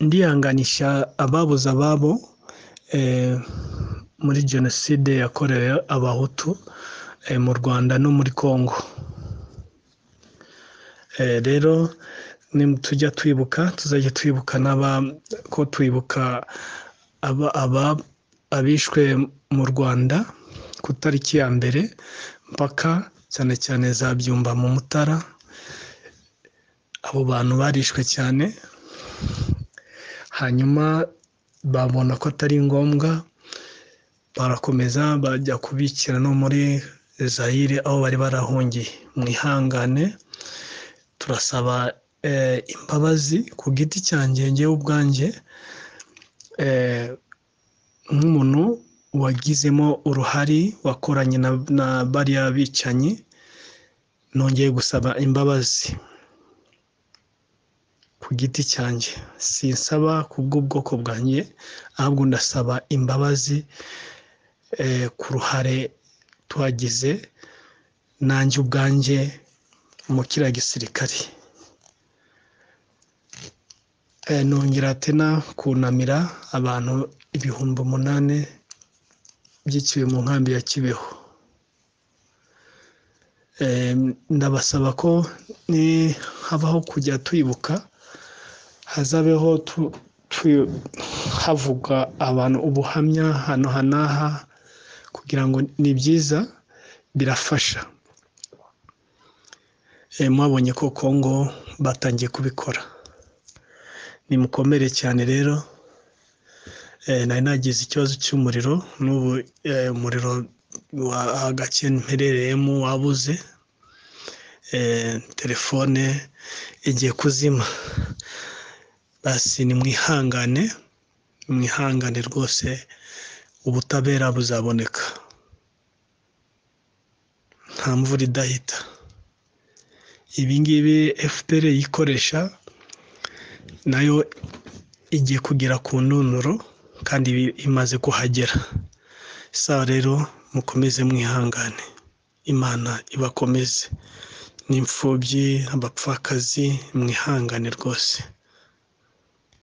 ndihanganisha ababuze ababo muri jenoside yakorewe abahutu mu Rwanda no muri Congo. Rero tujya twibuka tuzajya twibuka ko twibuka abishwe mu Rwanda ku tariki ya mbere mpaka cyane cyane za Byumba mu Mutara. Abo bantu barishwe cyane, hanyuma babona ko atari ngombwa, barakomeza bajya kubikira no muri Zaire aho bari barahungiye. Mwihangane, turasaba imbabazi ku giti cyanjye njyewe ubwanjye nk'umuntu wagizemo uruhare, wakoranye na bariya bicanyi. Nongeye gusaba imbabazi ku giti cyanjye, sinsaba kubw'ubwoko bwanjye, ahubwo ndasaba imbabazi ku ruhare twagize nanjye ubwanjye mu kiriya gisirikare. Nongera tena kunamira abantu 8,000 byiciwe mu nkambi ya Kibeho. Ndabasaba ko habaho kujya twibuka, hazabeho havuga abantu ubuhamya hano hanaha, kugira ngo ni byiza, birafasha. Mwabonye ko Congo batangiye kubikora. Nimukomere cyane rero. Nari nagize ikibazo cy'umuriro, n'ubu umuriro wa gake mperereyemo wabuze, telefone igiye kuzima. Basi mwihangane rwose, ubutabera buzaboneka, nta mvura idahita. Ibi ngibi FPR yikoresha nayo igiye kugera ku ndunduro, kandi imaze kuhagera. Sawa rero, mukomeze mwihangane, Imana ibakomeze. N'imfubyi, abapfakazi, mwihangane rwose.